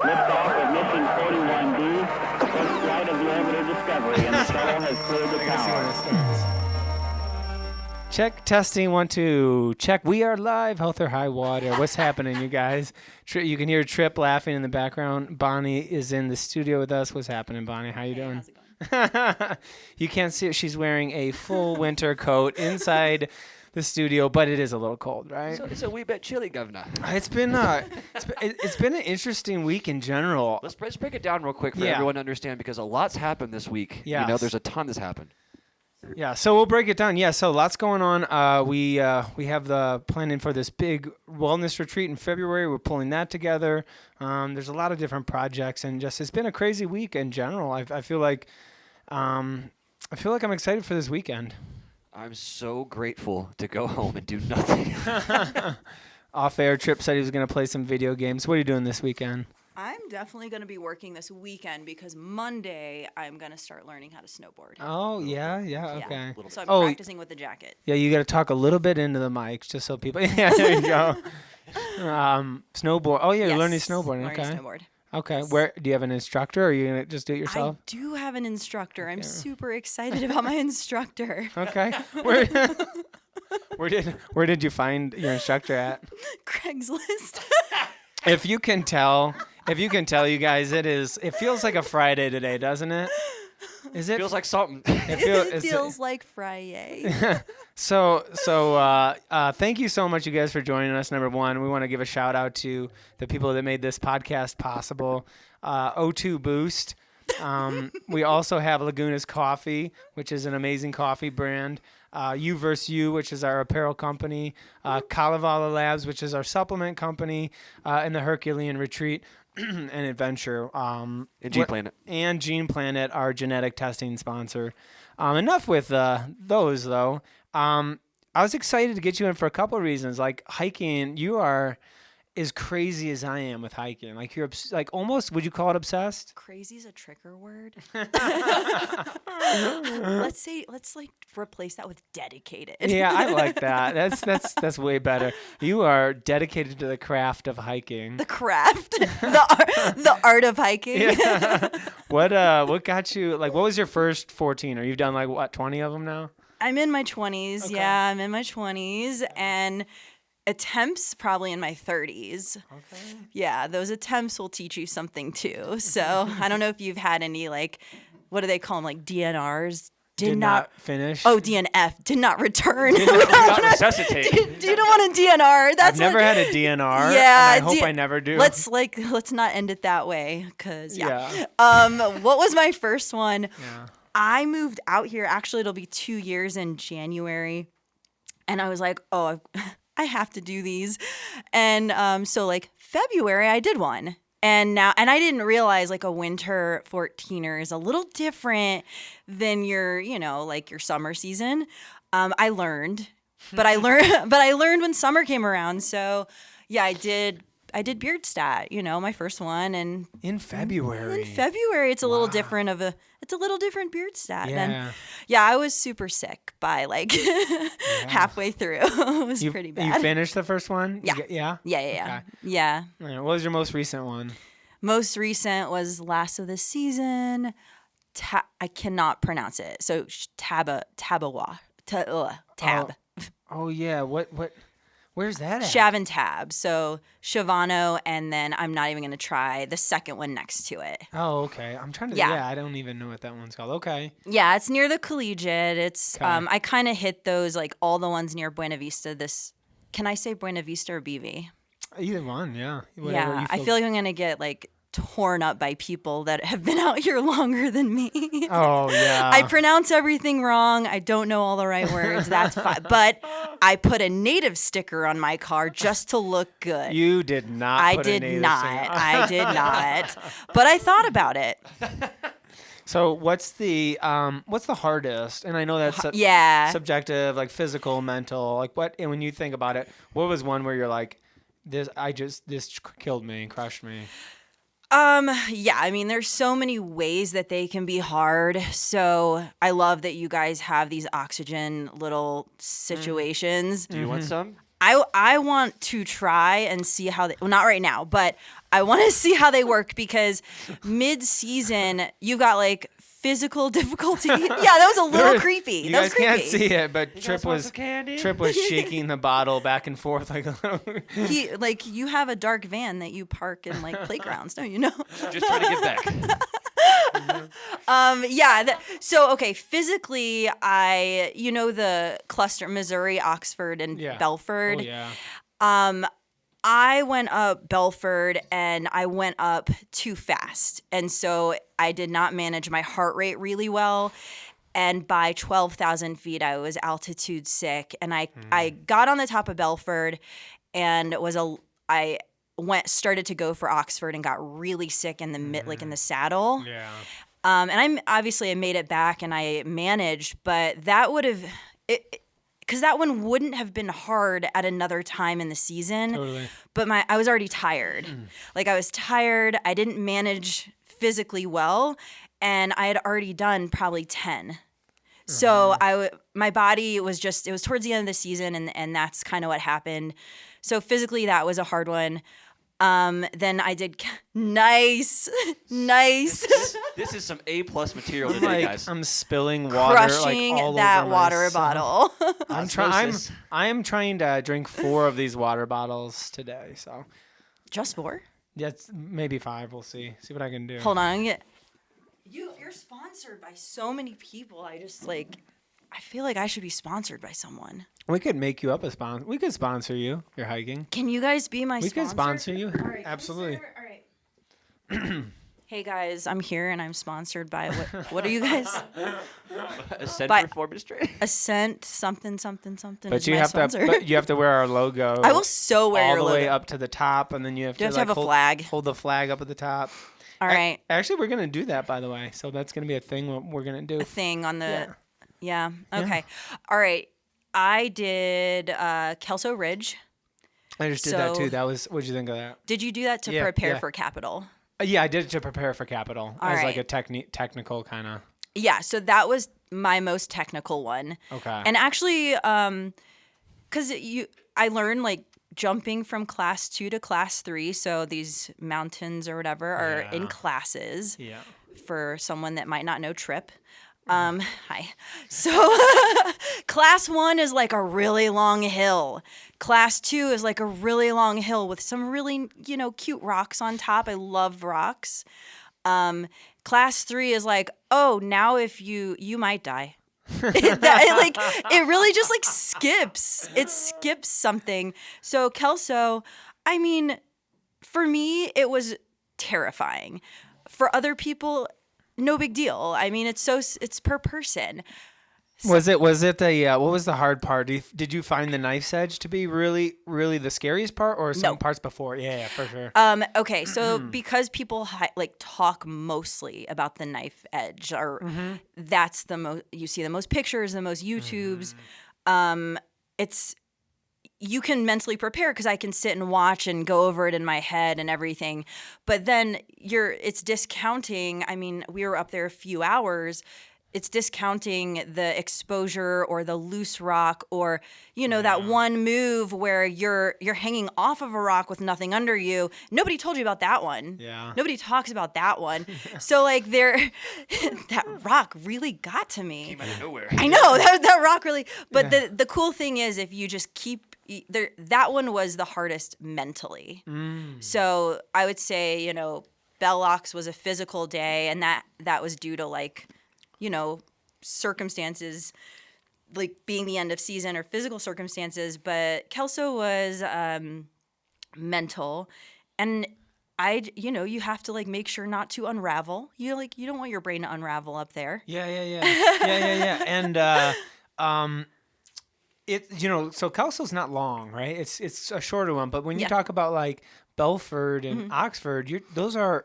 Liftoff of mission 41B, first flight of the orbiter Discovery, and the shuttle has cleared the tower. Check, testing, 1, 2. Check, we are live, health or high water. What's happening, you guys? You can hear Trip laughing in the background. Bonnie is in the studio with us. What's happening, Bonnie? How you doing? How's it going? You can't see it. She's wearing a full winter coat inside the studio, but it is a little cold, right? So it's a wee bit chilly, Governor. It's been an interesting week in general. Let's break it down real quick for everyone to understand, because a lot's happened this week. Yes. You know, there's a ton that's happened. Yeah, so we'll break it down. Yeah, so lots going on. We have the planning for this big wellness retreat in February. We're pulling that together. There's a lot of different projects, and just it's been a crazy week in general. I feel like I'm excited for this weekend. I'm so grateful to go home and do nothing. Off-air, Trip said he was going to play some video games. What are you doing this weekend? I'm definitely going to be working this weekend because Monday I'm going to start learning how to snowboard. Oh, yeah, okay. So I'm practicing with the jacket. Yeah, you got to talk a little bit into the mics just so people... Yeah, there you go. Snowboard. Oh, yeah, you're learning snowboarding. Learning snowboard. Okay. Where do you have an instructor, or are you going to just do it yourself? I do have an instructor. I'm super excited about my instructor. Okay. Where did you find your instructor at? Craigslist. If you can tell, you guys, it feels like a Friday today, doesn't it? Is it? Feels like something. It feels like Friday. So, thank you so much, you guys, for joining us. Number one, we want to give a shout out to the people that made this podcast possible. O2 Boost. We also have Laguna's Coffee, which is an amazing coffee brand. U vs. U, which is our apparel company. Kalevala Labs, which is our supplement company. And the Herculean Retreat and Adventure. And Gene Planet. And Gene Planet, our genetic testing sponsor. Enough with those, though. I was excited to get you in for a couple of reasons. Like hiking, you are as crazy as I am with hiking. Like you're almost, would you call it obsessed? Crazy is a trigger word. Let's replace that with dedicated. Yeah, I like that. That's way better. You are dedicated to the craft of hiking. The craft, the art of hiking. Yeah. What got you? Like, what was your first 14? Or you've done 20 of them now? I'm in my 20s. Okay. Yeah, I'm in my 20s, and attempts probably in my 30s. Okay. Yeah, those attempts will teach you something too. So I don't know if you've had any what do they call them, DNRs? Did not finish. Oh, DNF, did not return. Did not resuscitate. You don't want a DNR. I've never had a DNR. Yeah, and I hope I never do. Let's not end it that way, because yeah. What was my first one? Yeah. I moved out here. Actually, it'll be 2 years in January, and I was like, oh, I have to do these. And so February I did one. And I didn't realize a winter 14er is a little different than your summer season. I learned when summer came around. So yeah, I did Beardstat, my first one, and in February. It's a little different Beardstat. Yeah. And yeah, I was super sick by halfway through. It was pretty bad. You finished the first one? Yeah. Yeah? Yeah. Okay. Yeah. What was your most recent one? Most recent was last of the season. I cannot pronounce it. So Tabawa. Tab. Oh yeah. What? Where's that at? Shav and Tab. So Shavano, and then I'm not even going to try the second one next to it. Oh, okay. I'm trying to. Yeah. I don't even know what that one's called. Okay. Yeah, it's near the Collegiate. It's Okay. I kind of hit those all the ones near Buena Vista. Can I say Buena Vista or BV? Either one. Yeah. Yeah, you I feel like I'm going to get torn up by people that have been out here longer than me. Oh yeah. I pronounce everything wrong. I don't know all the right words. That's fine. But I put a native sticker on my car just to look good. You did not. I did not. But I thought about it. So what's the hardest? And I know that's subjective, physical, mental. And when you think about it, what was one where you're like, this killed me and crushed me? Yeah, I mean, there's so many ways that they can be hard. So I love that you guys have these oxygen little situations. Do you want some? I want to try and see how well, not right now, but I want to see how they work because mid-season you've got like physical difficulty. Yeah, that was a little creepy. You That guys was creepy. can't see it, but You Trip guys want was some candy? shaking the bottle back and forth like a little. You have a dark van that you park in like playgrounds, don't you know? Just trying to get back. So okay, physically, the cluster, Missouri, Oxford, and Belford. Oh yeah. I went up Belford and I went up too fast, and so I did not manage my heart rate really well. And by 12,000 feet, I was altitude sick, and I got on the top of Belford, and started to go for Oxford and got really sick in the in the saddle. Yeah. And I made it back and I managed, but that would have because that one wouldn't have been hard at another time in the season. Totally. But I was already tired. Like I was tired. I didn't manage physically well, and I had already done probably 10. So my body was it was towards the end of the season, and that's kind of what happened. So physically, that was a hard one. Then I did nice. This is some A+ material today, guys. I'm spilling water Crushing all that over water myself. bottle. I am trying to drink 4 of these water bottles today. So Just 4? yeah, maybe 5. We'll see. See what I can do. Hold on. You're sponsored by so many people. I feel like I should be sponsored by someone. We could make you up a sponsor. We could sponsor you. If you're hiking. Can you guys be my We sponsor? could sponsor you. All right, Absolutely. All right. Hey guys, I'm here and I'm sponsored by what are you guys? Ascent By- Performance Training. Ascent something. But is you my have sponsor. you have to wear our logo. I will so wear all your the logo. way up to the top, and then you have You have to to have a flag. Hold the flag up at the top. All right. Actually, we're gonna do that, by the way. So that's gonna be a thing we're gonna do. A thing on the yeah. Okay. All right. I did Kelso Ridge. I just did that So- too. What'd you think of that? Did you do that to Yeah, prepare yeah. for Capital? Yeah, I did it to prepare for Capital All as like right. a technical kind of. Yeah, so that was my most technical one. Okay. And actually, because I learned like jumping from class 2 to class 3. So these mountains or whatever are in Yeah. classes Yeah. for someone that might not know Trip. Hi. So class 1 is like a really long hill. Class 2 is like a really long hill with some really, cute rocks on top. I love rocks. Class 3 is like, oh, now if you might die. It really just like skips. It skips something. So Kelso, I mean, for me, it was terrifying. For other people, no big deal. I mean, it's per person. Was it the what was the hard part? Did you find the knife's edge to be really, really the scariest part, or some No. parts before? Yeah, for sure. Okay, so because people talk mostly about the knife edge, or that's the most you see the most pictures, the most YouTubes. It's you can mentally prepare because I can sit and watch and go over it in my head and everything. But then it's discounting. I mean, we were up there a few hours. It's discounting the exposure or the loose rock or, that one move where you're hanging off of a rock with nothing under you. Nobody told you about that one. Yeah. Nobody talks about that one. So that rock really got to me. Came out of nowhere. I know that rock really, but the cool thing is if you just keep there, that one was the hardest mentally. So I would say, Bell Ox was a physical day, and that was due to circumstances, like being the end of season or physical circumstances. But Kelso was mental, and you have to make sure not to unravel. You don't want your brain to unravel up there. Yeah. And so Kelso's not long, right? It's a shorter one. But when you talk about Belford and Oxford,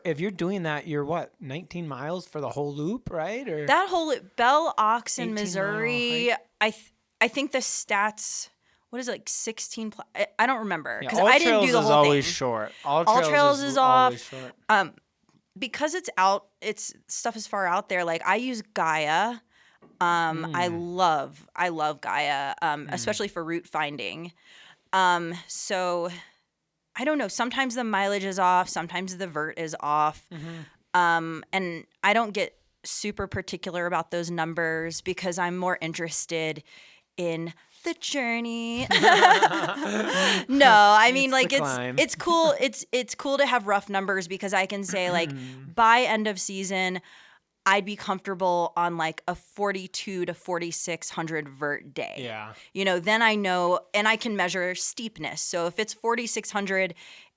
if you're doing that, you're what, 19 miles for the whole loop, right? Or That whole Bell Ox in 18 mile Missouri, hike? I think the stats. What is it, 16? I don't remember because All I didn't Trails do the is whole always thing. short. All Trails is always off. short. Because it's out. It's stuff is far out there. I I use Gaia. I love Gaia, especially for route finding. So I don't know. Sometimes the mileage is off. Sometimes the vert is off. And I don't get super particular about those numbers because I'm more interested in the journey. No, I mean, like it's cool. It's cool to have rough numbers because I can say like by end of season, I'd be comfortable on like a 42 to 4,600 vert day. Yeah. You know, then I know, and I can measure steepness. So if it's 4,600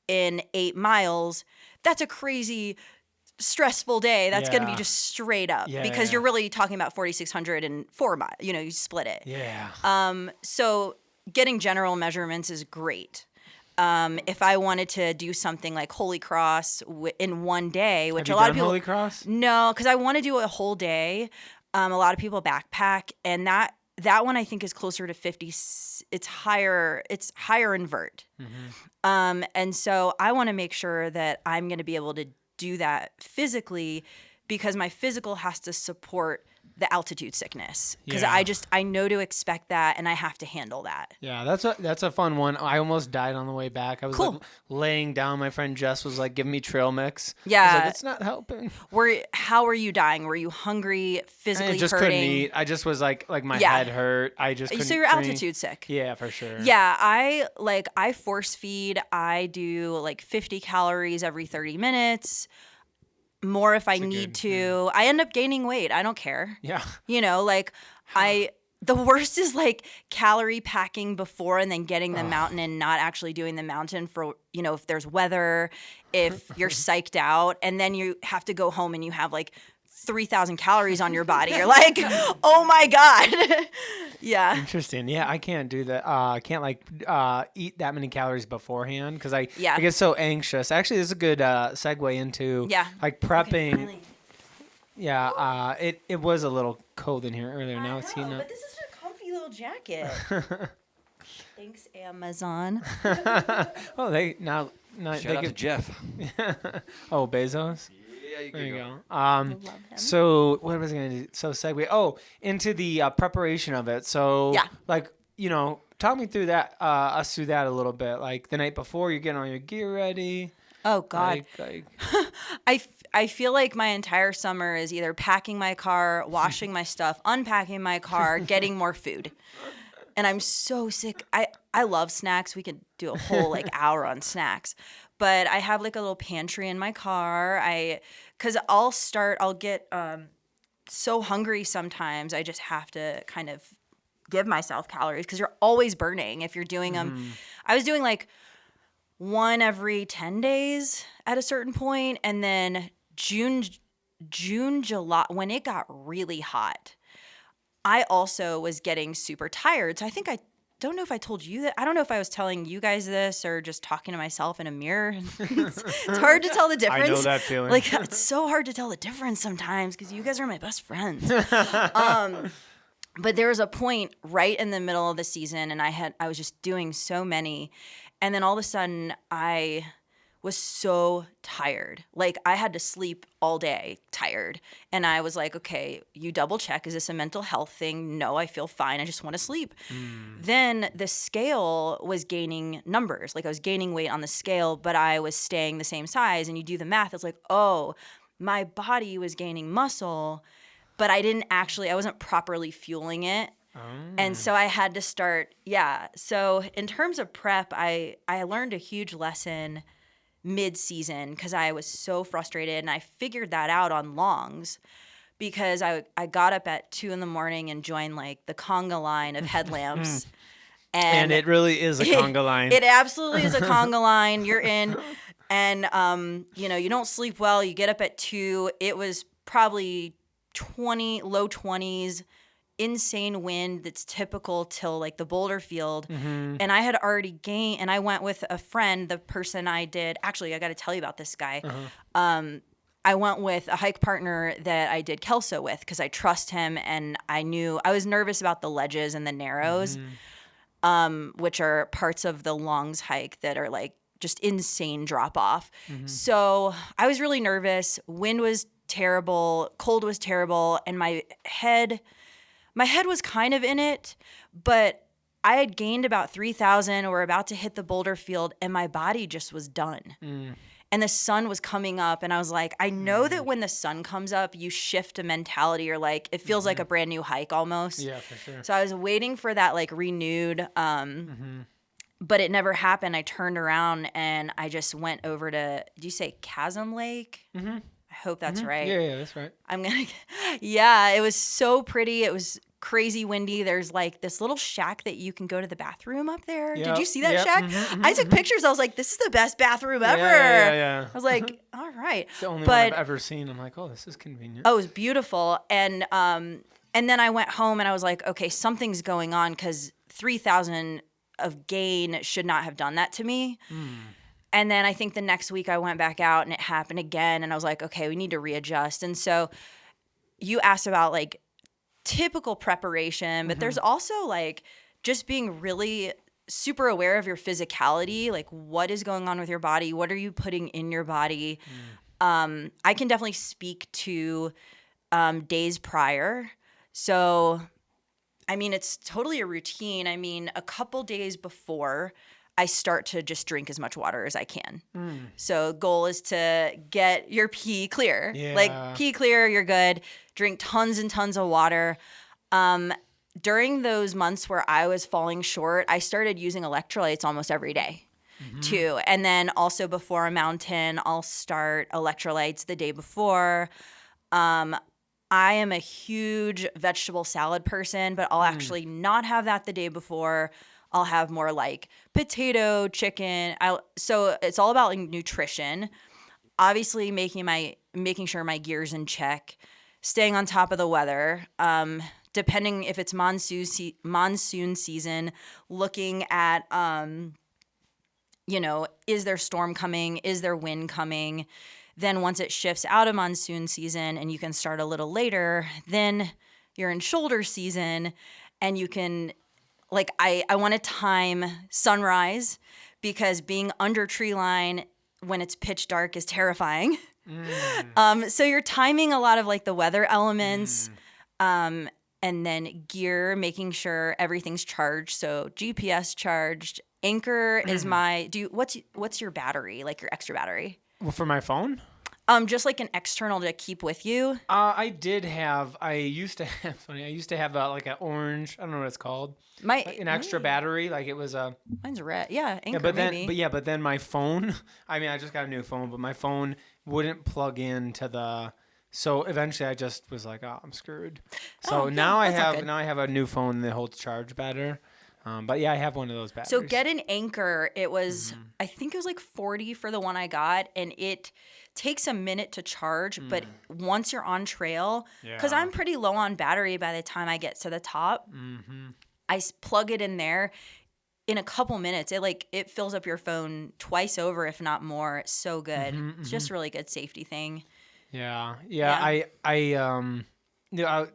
in 8 miles, that's a crazy stressful day. That's going to be just straight up because you're really talking about 4,600 in 4 miles. You know, you split it. Yeah. So getting general measurements is great. If I wanted to do something like Holy Cross in one day, which Have a lot you of done people Holy Cross? No, because I want to do a whole day. A lot of people backpack, and that one I think is closer to 50. It's higher. It's higher in vert. And so I want to make sure that I'm going to be able to do that physically because my physical has to support the altitude sickness because I know to expect that and I have to handle that. Yeah, that's a fun one. I almost died on the way back. I was like laying down. My friend Jess was like giving me trail mix. Yeah, I was like, it's not helping. How were you dying? Were you hungry, physically I just hurting? couldn't eat. I just was like my head hurt. I just couldn't So you're drink. altitude sick. Yeah, for sure. Yeah, I force feed. I do like 50 calories every 30 minutes. More if I need to. I end up gaining weight. I don't care. Yeah. You know, like the worst is like calorie packing before and then getting the mountain and not actually doing the mountain for, you know, if there's weather, if you're psyched out, and then you have to go home and you have like 3,000 calories on your body. You're like, oh my God. Yeah. Interesting. Yeah, I can't do that. I can't eat that many calories beforehand because I get so anxious. Actually, this is a good segue into like prepping. Okay, yeah, it was a little cold in here earlier. Now it's heating up. But this is a comfy little jacket. Thanks, Amazon. Oh, Shout out to Jeff. Oh, Bezos. Yeah, there you go. So what was I going to do? So segue. Oh, into the preparation of it. So like, you know, talk me through that. Us through that a little bit. Like the night before, you're getting all your gear ready. Oh God. I feel like my entire summer is either packing my car, washing my stuff, unpacking my car, getting more food. And I'm so sick. I love snacks. We could do a whole like hour on snacks. But I have like a little pantry in my car. Because I'll get so hungry sometimes. I just have to kind of give myself calories because you're always burning if you're doing them. I was doing like one every 10 days at a certain point, and then June, July, when it got really hot, I also was getting super tired. So I think I don't know if I told you that. I don't know if I was telling you guys this or just talking to myself in a mirror. It's hard to tell the difference. I know that feeling. Like, it's so hard to tell the difference sometimes because you guys are my best friends. But there was a point right in the middle of the season, and I was just doing so many, and then all of a sudden I was so tired. Like I had to sleep all day tired. And I was like, okay, you double check. Is this a mental health thing? No, I feel fine. I just want to sleep. Then the scale was gaining numbers. Like I was gaining weight on the scale, but I was staying the same size. And you do the math. It's like, oh, my body was gaining muscle, but I wasn't properly fueling it. And so I had to start. Yeah. So in terms of prep, I learned a huge lesson mid-season because I was so frustrated, and I figured that out on longs because I got up at 2 a.m. and joined like the conga line of headlamps. And it really is a conga line. It absolutely is a conga line. You're in, and you don't sleep well. You get up at 2. It was probably low 20s. Insane wind that's typical till like the boulder field. And I had already gained, and I went with a friend, the person I got to tell you about this guy. I went with a hike partner that I did Kelso with because I trust him, and I was nervous about the ledges and the narrows, which are parts of the Longs hike that are like just insane drop off. So I was really nervous. Wind was terrible, cold was terrible, and my head was kind of in it, but I had gained about 3,000. We're about to hit the boulder field, and my body just was done. And the sun was coming up, and I was like, I know that when the sun comes up, you shift a mentality, or like it feels like a brand new hike almost. Yeah, for sure. So I was waiting for that like renewed, but it never happened. I turned around and I just went over to, do you say Chasm Lake? I hope that's right. Yeah, that's right. Yeah, it was so pretty. It was crazy windy. There's like this little shack that you can go to the bathroom up there. Did you see that shack? I took pictures. I was like, this is the best bathroom ever. Yeah. I was like, all right. It's the only one I've ever seen. I'm like, oh, this is convenient. Oh, it was beautiful. And then I went home and I was like, okay, something's going on, because 3,000 of gain should not have done that to me. And then I think the next week I went back out and it happened again. And I was like, okay, we need to readjust. And so you asked about like typical preparation, but there's also like just being really super aware of your physicality, like what is going on with your body, what are you putting in your body. I can definitely speak to days prior. So I mean, it's totally a routine. I mean, a couple days before, I start to just drink as much water as I can. So goal is to get your pee clear. Like pee clear, you're good. Drink tons and tons of water. During those months where I was falling short, I started using electrolytes almost every day too. And then also before a mountain, I'll start electrolytes the day before. I am a huge vegetable salad person, but I'll actually not have that the day before. I'll have more like potato, chicken. So it's all about like nutrition. Obviously making sure my gear's in check, staying on top of the weather. Depending if it's monsoon season, looking at, is there storm coming? Is there wind coming? Then once it shifts out of monsoon season and you can start a little later, then you're in shoulder season, and you can, like, I want to time sunrise, because being under tree line when it's pitch dark is terrifying. So you're timing a lot of like the weather elements, and then gear, making sure everything's charged. So GPS charged. Anchor is what's your battery, like your extra battery? Well, for my phone? Just like an external to keep with you. I used to have like an orange, I don't know what it's called. An extra battery, like it was a. Mine's red. Yeah, Anchor but then my phone, I mean, I just got a new phone, but my phone wouldn't plug into the. So eventually I just was like, oh, I'm screwed. So now I have a new phone that holds charge better. But yeah, I have one of those batteries. So get an Anchor. It was, I think it was like $40 for the one I got, and it takes a minute to charge. But once you're on trail, because I'm pretty low on battery by the time I get to the top, I plug it in there. In a couple minutes, it fills up your phone twice over, if not more. It's so good. It's just a really good safety thing. Yeah.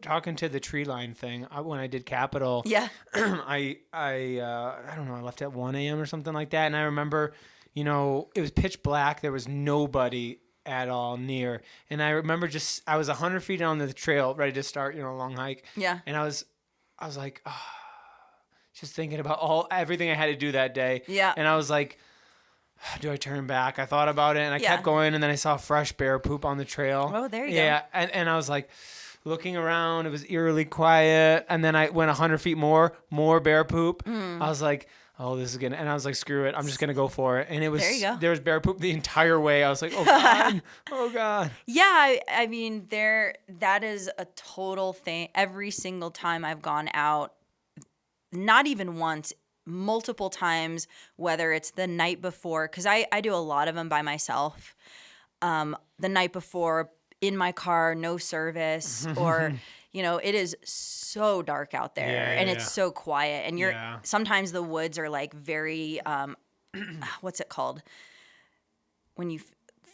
Talking to the tree line thing, when I did Capitol, I don't know, I left at 1 a.m. or something like that. And I remember, it was pitch black. There was nobody at all near. And I remember I was 100 feet down the trail, ready to start, a long hike. Yeah. And I was like, just thinking about everything I had to do that day. Yeah. And I was like, do I turn back? I thought about it, and I kept going, and then I saw fresh bear poop on the trail. Oh, there you go. Yeah, and I was like, looking around, it was eerily quiet, and then I went 100 feet more bear poop. I was like, oh, this is gonna, and I was like, screw it, I'm just gonna go for it. And it was, there was bear poop the entire way. I was like, oh God, oh God. Yeah, I mean, that is a total thing. Every single time I've gone out, not even once, multiple times, whether it's the night before, because I do a lot of them by myself, the night before, in my car, no service, or, it is so dark out there, and it's so quiet, and sometimes the woods are like very, what's it called? When you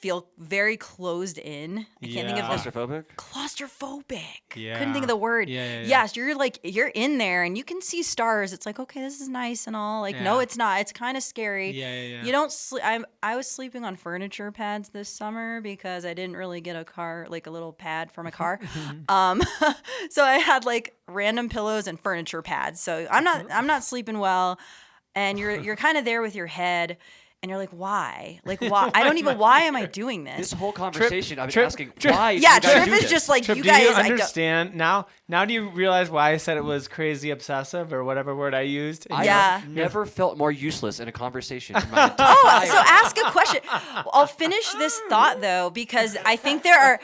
feel very closed in. I can't think of the Claustrophobic? claustrophobic. Yeah. Couldn't think of the word. Yeah. Yes, you're in there and you can see stars. It's like, okay, this is nice and all. Like, no, Yeah. it's not. It's kind of scary. Yeah. You don't sleep. I was sleeping on furniture pads this summer because I didn't really get a car, like a little pad for my car. So I had like random pillows and furniture pads. So I'm not sleeping well, and you're kind of there with your head. And you're like, why? Like, why? I don't even. Why am I doing this? This whole conversation, I've been Trip- asking, Trip- why do Yeah, you guys Trip do is this? just like, Trip, you do guys. you I don't. understand now? Now do you realize why I said it was crazy obsessive or whatever word I used? I Yeah. have never felt more useless in a conversation in my entire Oh, so ask a question. I'll finish this thought though, because I think there are.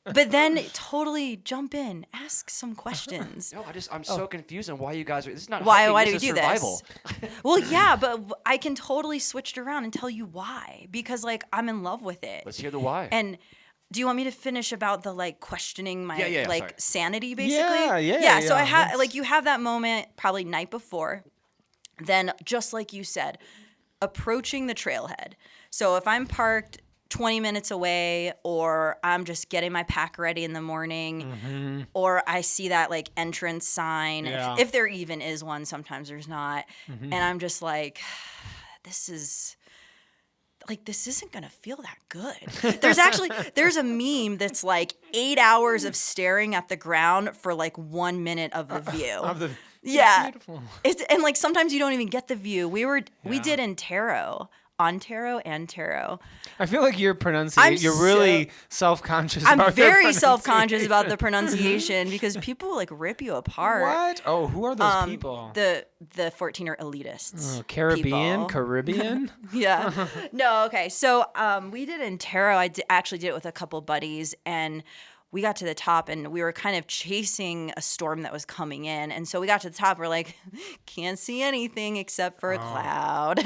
But then totally jump in, ask some questions. No, I'm so confused on why you guys are. This is not Why hiking, do we this is do survival. this? Well, yeah, but I can totally switch it around and tell you why, because like I'm in love with it. Let's hear the why. And do you want me to finish about the like questioning my Yeah, like sorry. sanity basically? Yeah, So I yeah, have let's- like you have that moment probably night before. Then just like you said, approaching the trailhead. So if I'm parked 20 minutes away, or I'm just getting my pack ready in the morning, or I see that like entrance sign, Yeah. if there even is one, sometimes there's not, and I'm just like, this isn't gonna feel that good. There's a meme that's like 8 hours of staring at the ground for like 1 minute of the view. Yeah. Beautiful. And like sometimes you don't even get the view. We did Ontario. I feel like you're pronouncing. You're really self-conscious. I'm about your very self-conscious pronunciation. about the pronunciation because people like rip you apart. What? Oh, who are those people? The 14 are elitists. Caribbean, people. Caribbean. Yeah. No, okay. So we did Antero. Actually did it with a couple buddies, and we got to the top, and we were kind of chasing a storm that was coming in. And so we got to the top. We're like, can't see anything except for a cloud.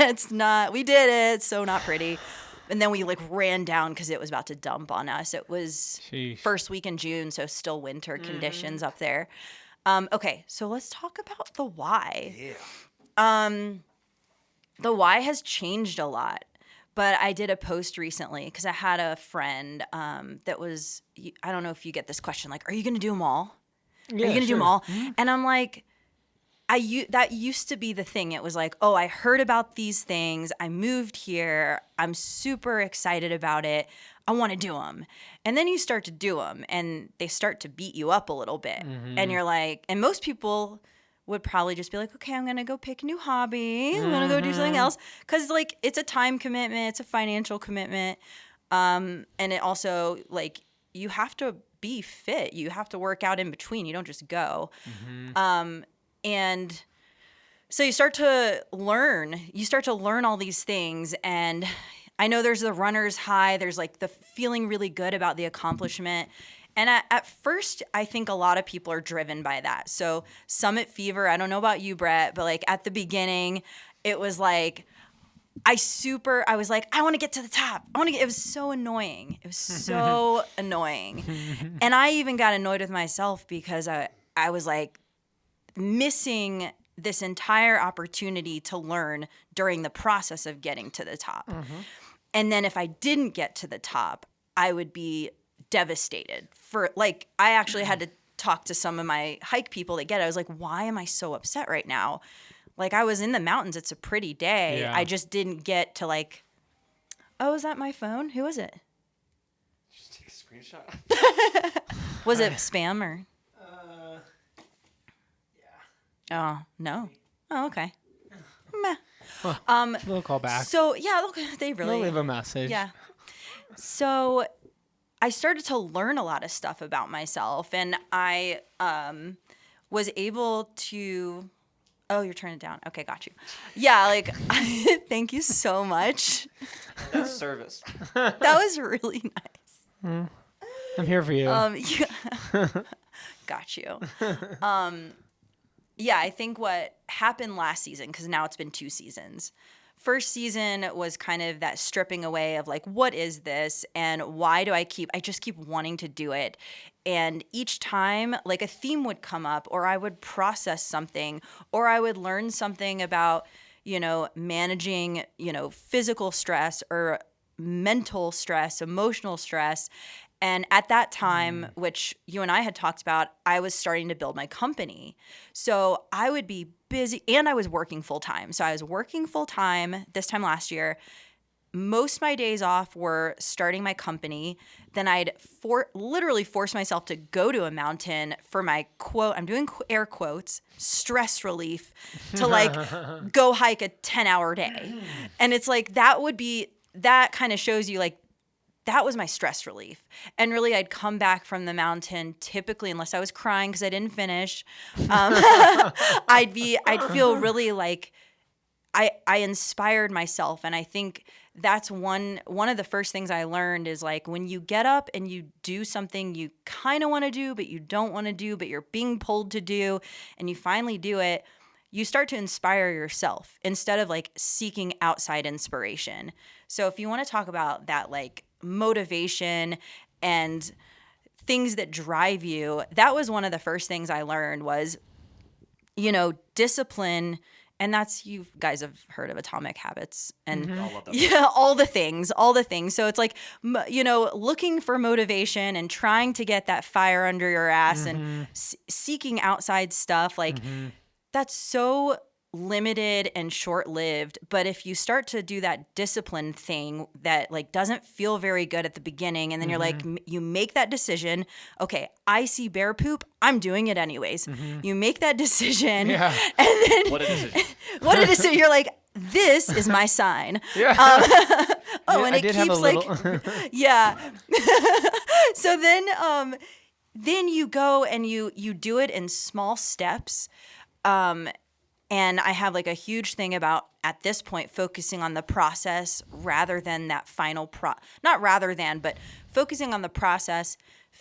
We did it. So not pretty. And then we like ran down because it was about to dump on us. It was Sheesh. first week in June, so still winter conditions up there. Okay, so let's talk about the why. Yeah. The why has changed a lot. But I did a post recently because I had a friend that was, I don't know if you get this question, like, are you going to do them all? Are you going to do them all? And I'm like, that used to be the thing. It was like, oh, I heard about these things. I moved here. I'm super excited about it. I want to do them. And then you start to do them and they start to beat you up a little bit. And you're like, and most people would probably just be like, okay, I'm going to go pick a new hobby. I'm going to go do something else. Because, like, it's a time commitment. It's a financial commitment. And it also, like, you have to be fit. You have to work out in between. You don't just go. And so you start to learn. You start to learn all these things. And I know there's the runner's high. There's, like, the feeling really good about the accomplishment. And at first, I think a lot of people are driven by that. So summit fever, I don't know about you, Brett, but like at the beginning, it was like, I was like, I want to get to the top. It was so annoying. It was so annoying. And I even got annoyed with myself because I was like missing this entire opportunity to learn during the process of getting to the top. And then if I didn't get to the top, I would be devastated. I actually had to talk to some of my hike people that get it. I was like, why am I so upset right now? Like, I was in the mountains. It's a pretty day. Yeah. I just didn't get to like, oh, is that my phone? Who is it? Just take a screenshot. Was it spam or? Yeah. Oh, no. Oh, okay. Meh. We'll call back. So, yeah, look, they We'll really. leave a message. Yeah. So I started to learn a lot of stuff about myself, and I was able to. Oh, you're turning it down. Okay, got you. Yeah, like, thank you so much. That's service. That was really nice. I'm here for you. Yeah. Got you. Yeah, I think what happened last season, because now it's been 2 seasons. First season was kind of that stripping away of like, what is this? And why do I just keep wanting to do it? And each time, like, a theme would come up, or I would process something, or I would learn something about, managing, physical stress, or mental stress, emotional stress. And at that time, which you and I had talked about, I was starting to build my company. So I would be busy, and I was working full time. So I was working full time this time last year. Most of my days off were starting my company. Then I'd literally force myself to go to a mountain for my I'm doing air quotes, stress relief, to like go hike a 10-hour day. And it's like, that kind of shows you like, that was my stress relief. And really, I'd come back from the mountain, typically, unless I was crying because I didn't finish, I'd feel really like I inspired myself. And I think that's one of the first things I learned is like, when you get up and you do something you kind of want to do, but you don't want to do, but you're being pulled to do, and you finally do it, you start to inspire yourself instead of like seeking outside inspiration. So if you want to talk about that, like motivation and things that drive you, that was one of the first things I learned was, discipline. And that's, you guys have heard of Atomic Habits and all the things. So it's like, looking for motivation and trying to get that fire under your ass and seeking outside stuff. Like that's so limited and short-lived. But if you start to do that discipline thing that like doesn't feel very good at the beginning, and then you're like, you make that decision, okay, I see bear poop, I'm doing it anyways. You make that decision, and then what a decision. What a decision. You're like, this is my sign. And it keeps like, So then you go and you do it in small steps. And I have like a huge thing about, at this point, focusing on the process rather than that final but focusing on the process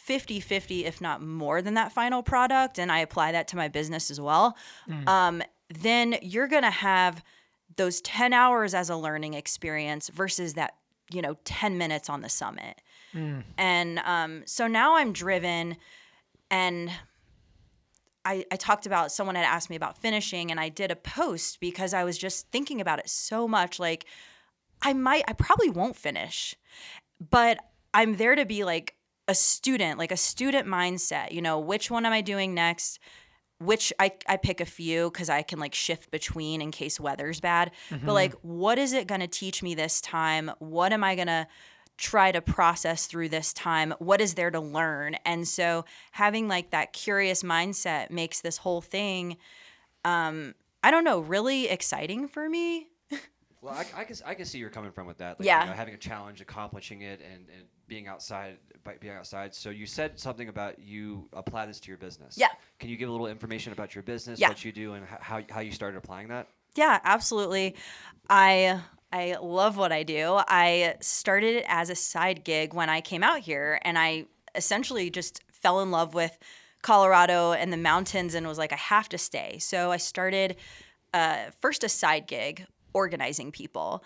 50-50, if not more than that final product. And I apply that to my business as well. Then you're going to have those 10 hours as a learning experience versus that, 10 minutes on the summit. And so now I'm driven, and I talked about, someone had asked me about finishing, and I did a post because I was just thinking about it so much. Like I probably won't finish, but I'm there to be like a student mindset, which one am I doing next? Which I pick a few because I can like shift between in case weather's bad. But like, what is it going to teach me this time? What am I going to try to process through this time? What is there to learn? And so having like that curious mindset makes this whole thing, I don't know, really exciting for me. Well, I can see you're coming from with that. Like, having a challenge, accomplishing it, and being outside. So you said something about you apply this to your business. Yeah. Can you give a little information about your business, what you do, and how you started applying that? Yeah, absolutely. I love what I do. I started it as a side gig when I came out here, and I essentially just fell in love with Colorado and the mountains and was like, I have to stay. So I started first a side gig organizing people.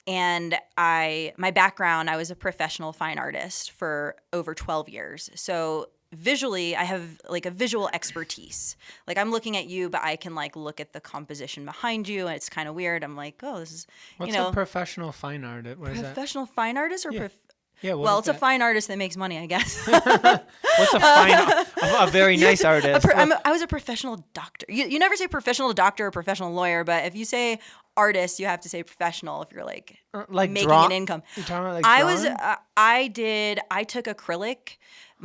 And my background, I was a professional fine artist for over 12 years. So visually, I have like a visual expertise. Like I'm looking at you, but I can like look at the composition behind you, and it's kind of weird. I'm like, oh, this is, What's a professional fine artist? What is that? Professional fine artist or well, it's a fine artist that makes money, I guess. What's a very nice artist? I was a professional doctor. You never say professional doctor or professional lawyer, but if you say artist, you have to say professional if you're like making an income. You're talking about like I took acrylic,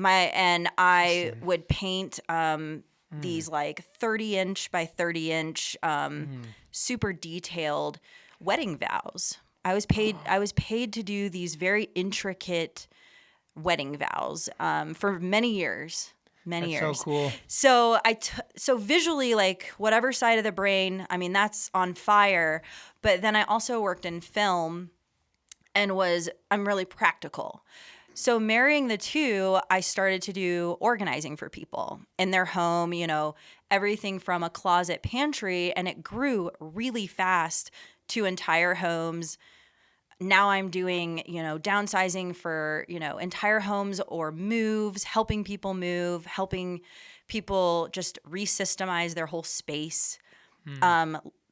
and I would paint these like 30-inch by 30-inch super detailed wedding vows. I was paid to do these very intricate wedding vows for many years. That's so cool. So so visually, like whatever side of the brain, I mean, that's on fire. But then I also worked in film and I'm really practical. So marrying the two, I started to do organizing for people in their home, everything from a closet pantry, and it grew really fast to entire homes. Now I'm doing, downsizing for, entire homes or moves, helping people move, helping people just re-systemize their whole space.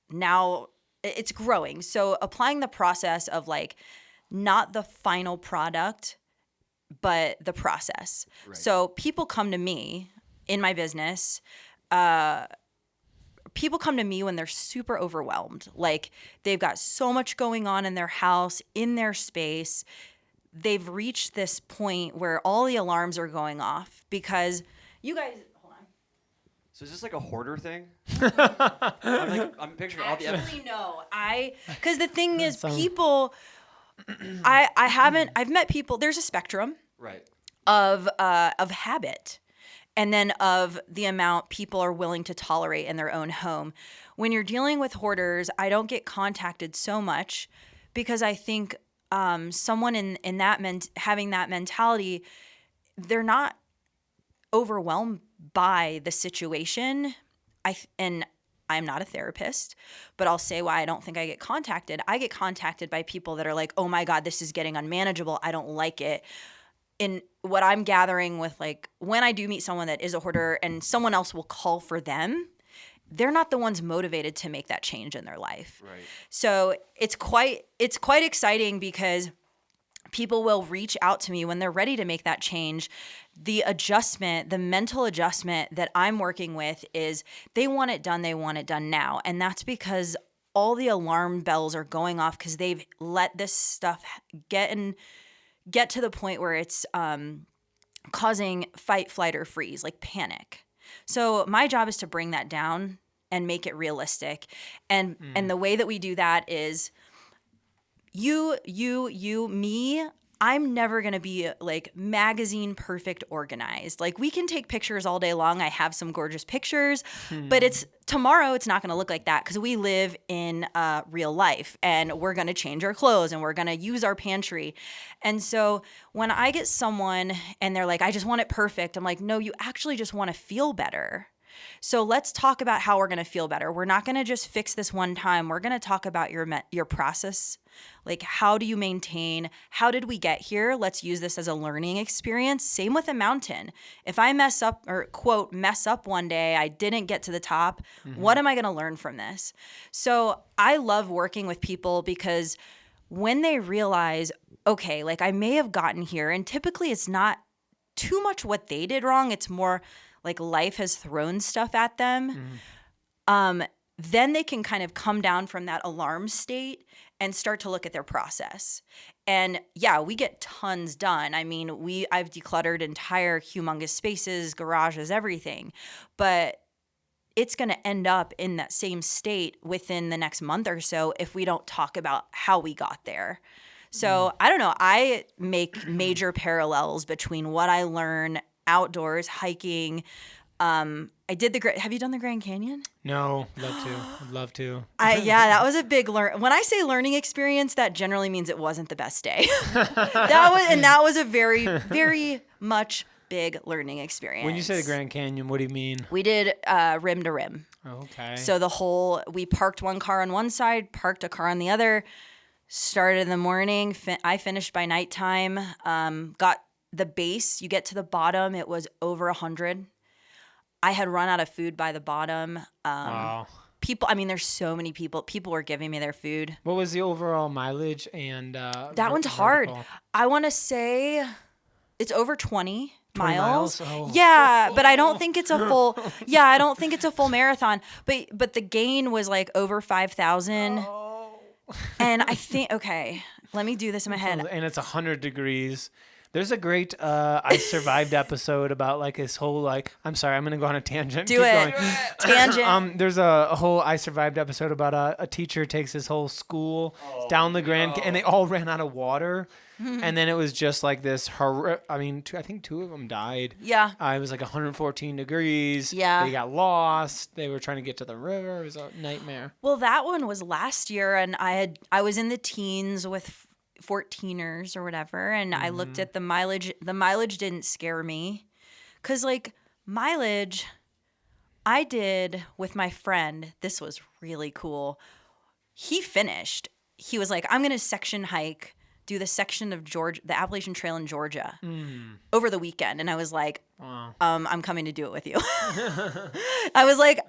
Now it's growing. So applying the process of like not the final product, but the process. Right. So people come to me in my business. People come to me when they're super overwhelmed. Like they've got so much going on in their house, in their space. They've reached this point where all the alarms are going off because you guys, hold on. So is this like a hoarder thing? I'm picturing all the Actually, no. Because the thing is, people, I've met people, there's a spectrum of habit. And then of the amount people are willing to tolerate in their own home. When you're dealing with hoarders, I don't get contacted so much because I think someone in that having that mentality, they're not overwhelmed by the situation. And I'm not a therapist, but I'll say why I don't think I get contacted. I get contacted by people that are like, oh my God, this is getting unmanageable. I don't like it. In what I'm gathering with, like, when I do meet someone that is a hoarder and someone else will call for them, they're not the ones motivated to make that change in their life. Right. So it's quite exciting because people will reach out to me when they're ready to make that change. The mental adjustment that I'm working with is they want it done now. And that's because all the alarm bells are going off because they've let this stuff get to the point where it's causing fight, flight, or freeze, like panic. So my job is to bring that down and make it realistic. And the way that we do that is me, I'm never going to be like magazine perfect organized. Like we can take pictures all day long. I have some gorgeous pictures, but tomorrow it's not going to look like that because we live in real life and we're going to change our clothes and we're going to use our pantry. And so when I get someone and they're like, I just want it perfect. I'm like, no, you actually just want to feel better. So let's talk about how we're going to feel better. We're not going to just fix this one time. We're going to talk about your process. Like, how do you maintain? How did we get here? Let's use this as a learning experience. Same with a mountain. If I mess up or quote, mess up one day, I didn't get to the top. What am I going to learn from this? So I love working with people because when they realize, okay, like I may have gotten here, and typically it's not too much what they did wrong. It's more like life has thrown stuff at them. Then they can kind of come down from that alarm state and start to look at their process. And yeah, we get tons done. I mean, I've decluttered entire humongous spaces, garages, everything. But it's going to end up in that same state within the next month or so if we don't talk about how we got there. So I don't know. I make major parallels between what I learn outdoors, hiking. Have you done the Grand Canyon? No, I'd love to. That was a big when I say learning experience, that generally means it wasn't the best day. that was a very, very much big learning experience. When you say the Grand Canyon, what do you mean? We did rim to rim. Okay. So we parked one car on one side, parked a car on the other, started in the morning. I finished by nighttime, got the base. You get to the bottom, it was over 100. I had run out of food by the bottom. Wow. There's so many people. People were giving me their food. What was the overall mileage and that one's hard. I want to say it's over 20 miles. Oh. Yeah, but I don't think it's a full. Yeah, I don't think it's a full marathon. But the gain was like over 5,000. Oh. And I think let me do this in my head. And it's 100 degrees. There's a great I Survived episode about like his whole like I'm sorry, I'm gonna go on a tangent. Do it. Tangent. There's a whole I Survived episode about a teacher takes his whole school down the Grand and they all ran out of water. And then it was just like this I think 2 of them died. Yeah. It was like 114 degrees. Yeah. They got lost. They were trying to get to the river. It was a nightmare. Well, that one was last year and I was in the teens with 14ers or whatever, and I looked at the mileage. The mileage didn't scare me because like mileage I did with my friend. This was really cool. He finished. He was like, I'm going to section hike do the section of Georgia, the Appalachian Trail in Georgia over the weekend. And I was like, wow. I'm coming to do it with you. I was like,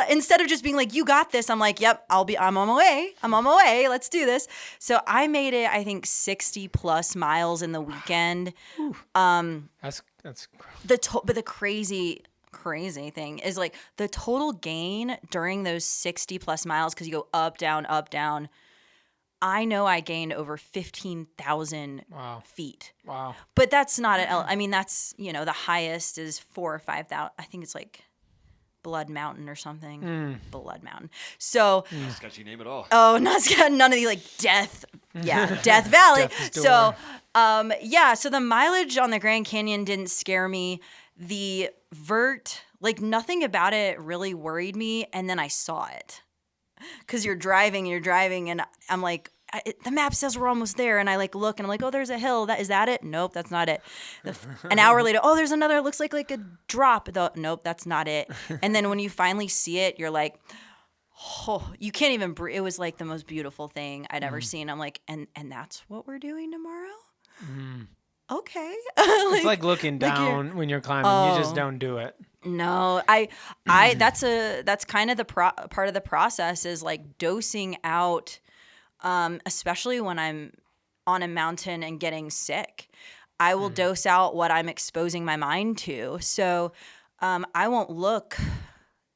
instead of just being like, you got this, I'm like, yep, I'm on my way. Let's do this. So I made it, I think 60 plus miles in the weekend. That's But the crazy thing is like the total gain during those 60 plus miles, because you go up, down. I know I gained over 15,000 feet. Wow. But that's not I mean, that's, the highest is 4,000 or 5,000. I think it's like Blood Mountain or something. Blood Mountain. So. Sketchy name at all. Oh, none of the like Death. Yeah, Death Valley. So, so the mileage on the Grand Canyon didn't scare me. The vert, like nothing about it really worried me. And then I saw it. Because you're driving, and I'm like, the map says we're almost there, and I like look, and I'm like, oh, there's a hill. Is that it? Nope, that's not it. An hour later, oh, there's another. It looks like a drop. Nope, that's not it. And then when you finally see it, you're like, oh, you can't even breathe. It was like the most beautiful thing I'd ever seen. I'm like, and that's what we're doing tomorrow? Okay. It's like looking down when you're climbing. You just don't do it. No, I that's kind of the part of the process is like dosing out, especially when I'm on a mountain and getting sick. I will dose out what I'm exposing my mind to. So I won't look,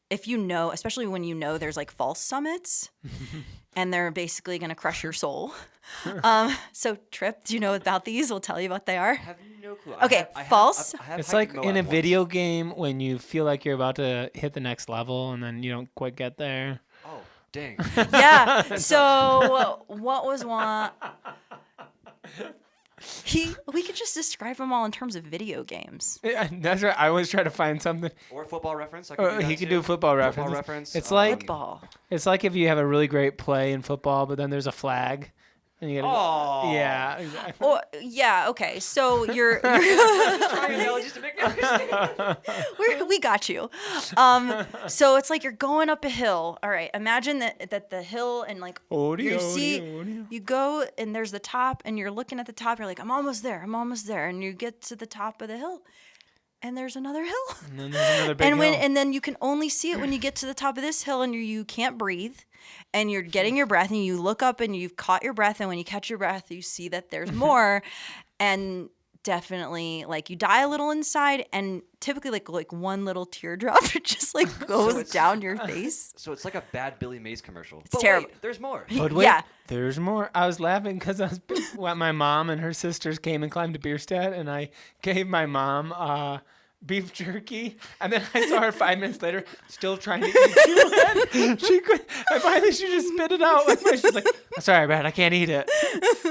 especially when there's like false summits and they're basically going to crush your soul. So Trip, do you know about these? We'll tell you what they are. I have no clue. Okay, false. It's like in a video game when you feel like you're about to hit the next level and then you don't quite get there. Oh, dang. Yeah. So what was one? We could just describe them all in terms of video games. Yeah, that's right. I always try to find something. Or football reference. He could do football reference. It's like football. It's like if you have a really great play in football, but then there's a flag. And you gotta yeah, exactly. Oh, yeah, okay. So you're we got you. So it's like you're going up a hill. All right, imagine that the hill and like you go and there's the top and you're looking at the top. You're like, I'm almost there, and you get to the top of the hill. And there's another hill. And then there's another big hill. And then you can only see it when you get to the top of this hill and you can't breathe. And you're getting your breath and you look up and you've caught your breath. And when you catch your breath, you see that there's more. And definitely like you die a little inside and typically like one little teardrop just like goes down your face. So it's like a bad Billy Mays commercial. It's terrible. Wait, there's more. But wait, there's more. I was laughing because my mom and her sisters came and climbed to Bierstadt and I gave my mom beef jerky, and then I saw her 5 minutes later still trying to eat it. She could, and finally she just spit it out. She's like, "Sorry, Brad, I can't eat it."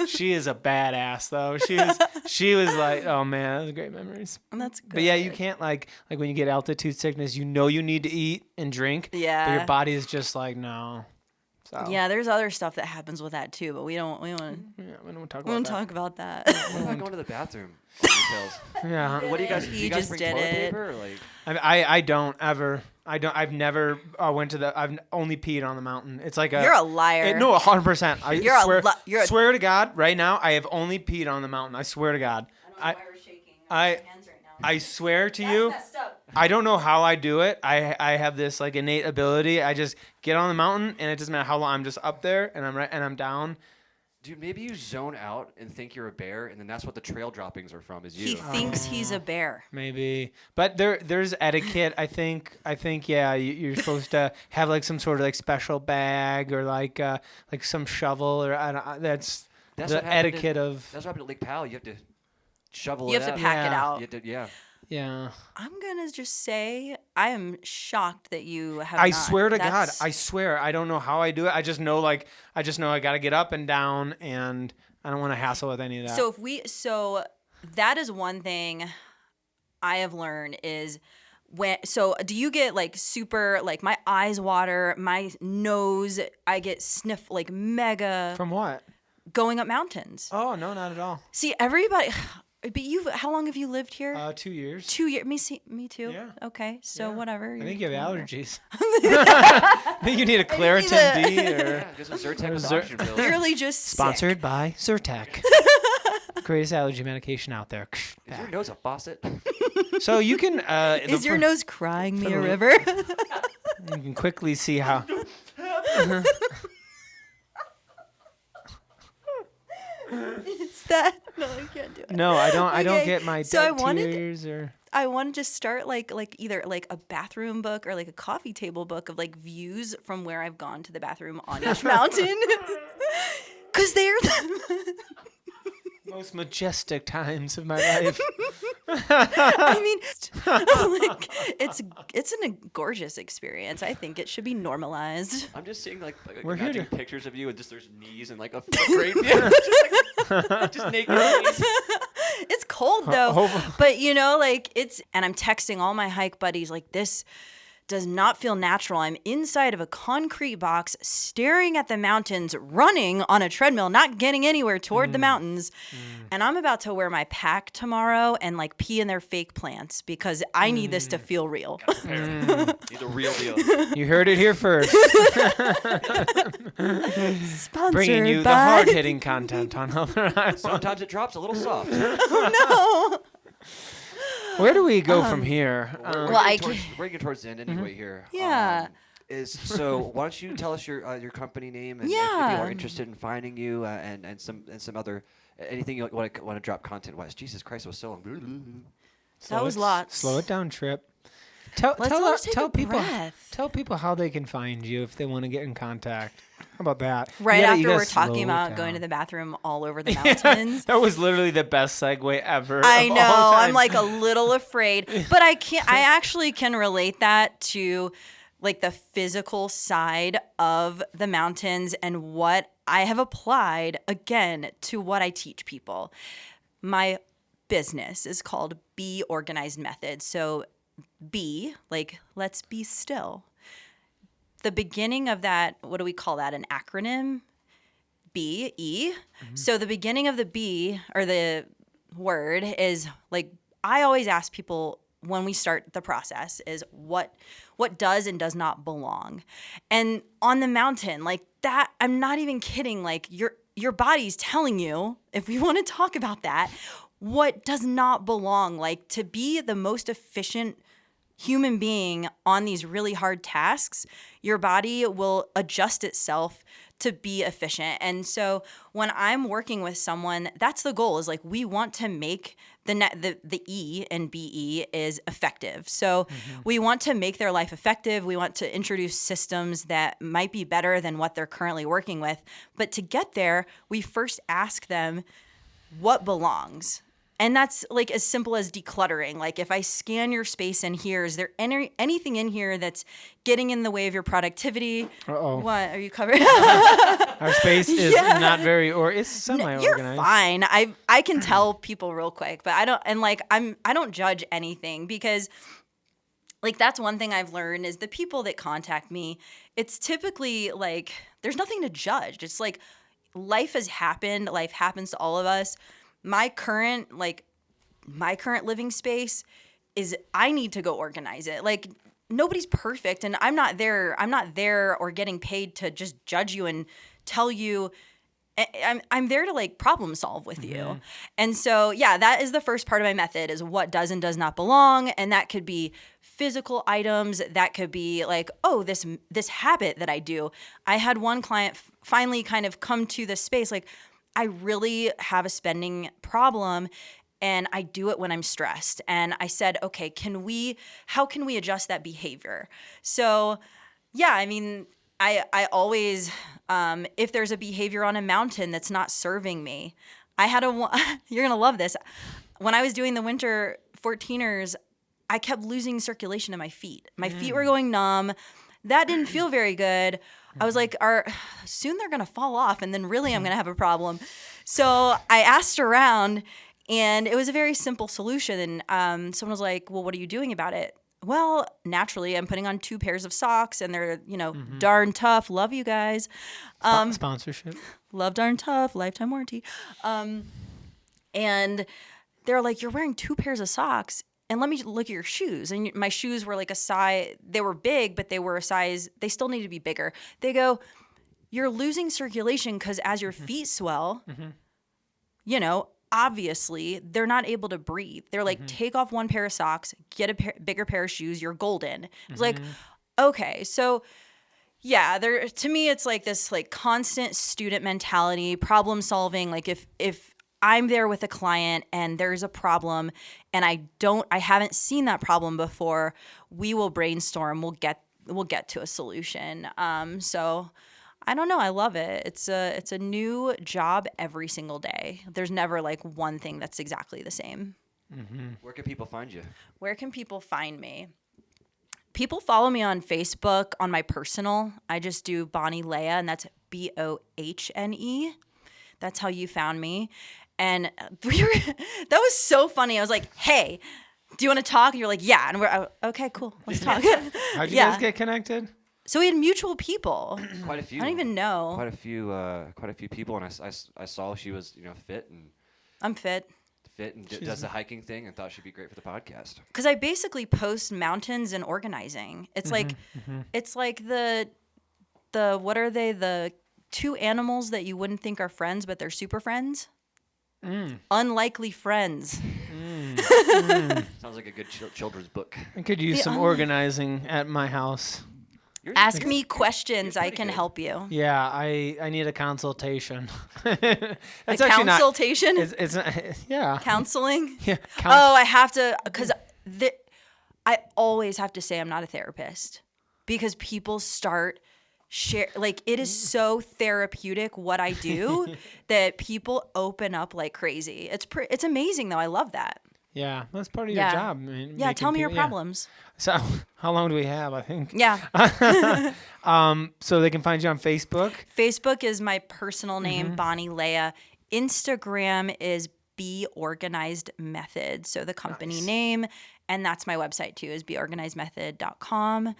She is a badass, though. She was like, "Oh man, that was great memories." That's good. But yeah, you can't like when you get altitude sickness, you need to eat and drink. Yeah. But your body is just like, no. So. Yeah, there's other stuff that happens with that too, but we don't talk about that. What about going to the bathroom? Yeah. What do you guys? He do you guys just bring did toilet it. paper? Or like? I don't ever. I've never went to the. I've only peed on the mountain. It's like You're a liar. No, 100%. You're swear to God, right now I have only peed on the mountain. I swear to God. I don't know why we're shaking. My hands right now. I swear to you. I don't know how I do it. I have this like innate ability. I just get on the mountain and it doesn't matter how long. I'm just up there and I'm down. Dude, maybe you zone out and think you're a bear, and then that's what the trail droppings are from. Is you? He thinks he's a bear. Maybe, but there's etiquette. I think yeah. You're supposed to have like some sort of like special bag or like some shovel or that's the etiquette of. That's what happened at Lake Powell. You have to shovel it out. You have to pack it out. Yeah. I'm going to just say I am shocked that you have I swear to God. I swear. I don't know how I do it. I just know I got to get up and down and I don't want to hassle with any of that. So that is one thing I have learned is do you get like super, like my eyes water, my nose, I get sniff like mega. From what? Going up mountains. Oh, no, not at all. See, everybody... But how long have you lived here? 2 years. 2 years. Me too. Yeah. Okay. So whatever. I think you have allergies. I think you need a Claritin D or get some Zyrtec with oxygen pills. Clearly just sponsored by Zyrtec. greatest allergy medication out there. Is your nose a faucet? So you can. Is your nose crying me a river? You can quickly see how. Is that? No, I can't do it. No, I don't. I don't Okay, get my so tears or. I want to just start like either like a bathroom book or like a coffee table book of like views from where I've gone to the bathroom on each mountain. Because they're the most majestic times of my life. I mean, like it's a gorgeous experience. I think it should be normalized. I'm just seeing like We're here imagining to- pictures of you and just there's knees and like a great view, just naked knees. It's cold though, but you know, like and I'm texting all my hike buddies like this does not feel natural. I'm inside of a concrete box staring at the mountains, running on a treadmill, not getting anywhere toward the mountains. And I'm about to wear my pack tomorrow and like pee in their fake plants because I need this to feel real. Need the real deal. You heard it here first. Sponsored Bringing you by... the hard-hitting content on Other Island. Sometimes it drops a little soft. Oh no. Where do we go from here? We're getting towards the end anyway here. Yeah. So why don't you tell us your company name and if people are interested in finding you and some other anything you want to drop content wise. Jesus Christ, it was so long. That was lots. Slow it down, Trip. Let's all take a people breath. Tell people how they can find you if they want to get in contact. How about that? Right You after gotta we're talking slow it about down. going to the bathroom all over the mountains. That was literally the best segue ever. I of know. all time. I'm like a little afraid, but I actually can relate that to like the physical side of the mountains and what I have applied again to what I teach people. My business is called Be Organized Method. So be, like, let's be still. The beginning of that, what do we call that? An acronym? B, E. So the beginning of the B or the word is like, I always ask people when we start the process is what does and does not belong. And on the mountain, like that, I'm not even kidding. Like your body's telling you, if we want to talk about that, what does not belong. Like to be the most efficient human being on these really hard tasks, your body will adjust itself to be efficient. And so when I'm working with someone, that's the goal, is like we want to make the E in BE is effective. So we want to make their life effective. We want to introduce systems that might be better than what they're currently working with. But to get there, we first ask them what belongs. And that's like as simple as decluttering. Like if I scan your space in here, is there anything in here that's getting in the way of your productivity? Uh-oh. What, are you covered? Our space is not very, or it's semi-organized. You're fine. I can tell people real quick, but I don't judge anything because like that's one thing I've learned is the people that contact me, it's typically like there's nothing to judge. It's like life has happened. Life happens to all of us. My current living space is I need to go organize it. Like nobody's perfect and I'm not there or getting paid to just judge you and tell you. I'm there to like problem solve with you. And so, yeah, that is the first part of my method is what does and does not belong. And that could be physical items. That could be like, oh, this habit that I do. I had one client finally kind of come to this space like, I really have a spending problem and I do it when I'm stressed. And I said, okay, how can we adjust that behavior? So yeah, I mean, I always, if there's a behavior on a mountain that's not serving me, you're going to love this. When I was doing the winter 14ers, I kept losing circulation in my feet. My feet were going numb. That didn't feel very good. I was like, soon they're going to fall off and then really I'm going to have a problem. So I asked around and it was a very simple solution. And someone was like, well, what are you doing about it? Well, naturally, I'm putting on 2 pairs of socks and they're, darn tough. Love you guys. Sponsorship. Love darn tough. Lifetime warranty. And they're like, you're wearing 2 pairs of socks. And let me look at your shoes. And my shoes were like a size, they were big, but they were a size, they still need to be bigger. They go, you're losing circulation because as your feet swell, obviously they're not able to breathe. They're like, take off one pair of socks, get a bigger pair of shoes, you're golden. It's like, okay, so yeah, to me it's like this like constant student mentality, problem solving. Like if I'm there with a client and there's a problem and I haven't seen that problem before, we will brainstorm, we'll get to a solution. So I don't know, I love it. It's a new job every single day. There's never like one thing that's exactly the same. Where can people find you? Where can people find me? People follow me on Facebook on my personal. I just do Bohne Leah, and that's Bohne. That's how you found me. And that was so funny. I was like, hey, do you want to talk? And you're like, yeah. And we're okay, cool. Let's talk. How'd you guys get connected? So we had mutual people. Quite a few. I don't even know. Quite a few people. And I saw she was, fit and. I'm fit. And does the hiking thing and thought she'd be great for the podcast. Because I basically post mountains and organizing. It's it's like the what are they? The two animals that you wouldn't think are friends, but they're super friends. Unlikely friends. Sounds like a good children's book. I could use some organizing at my house. Ask me questions. I can help you. Yeah, I need a consultation. A consultation? It's not, yeah. Counseling? Yeah. I have to, because I always have to say I'm not a therapist because people start like it is so therapeutic what I do that people open up like crazy. It's amazing though. I love that. Yeah, that's part of your job. Yeah, tell me your problems. So, how long do we have? I think. Yeah. So they can find you on Facebook. Facebook is my personal name, Bohne Leah. Instagram is Be Organized Method. So the company name, and that's my website too, is beorganizedmethod.com.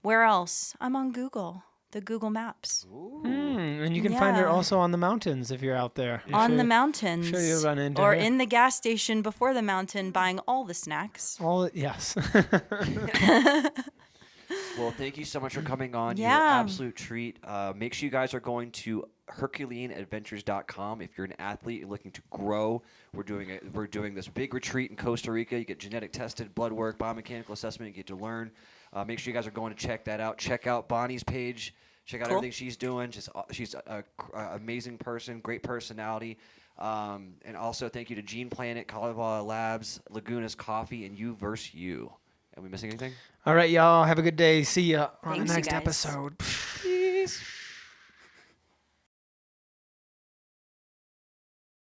Where else? I'm on Google. The Google Maps. And you can find her also on the mountains if you're out there. On the mountains. I'm sure you'll run into her. Or her. in the gas station before the mountain buying all the snacks. Yes. Well, thank you so much for coming on. You're an absolute treat. Make sure you guys are going to HerculeanAdventures.com if you're an athlete and looking to grow. We're doing this big retreat in Costa Rica. You get genetic tested, blood work, biomechanical assessment. You get to learn. Make sure you guys are going to check that out. Check out Bonnie's page. Check out everything she's doing. She's an amazing person, great personality. And also thank you to Gene Planet, Kalevala Labs, Laguna's Coffee, and You vs. You. Are we missing anything? All right, y'all. Have a good day. See ya on Thanks, the next you guys. episode. Peace.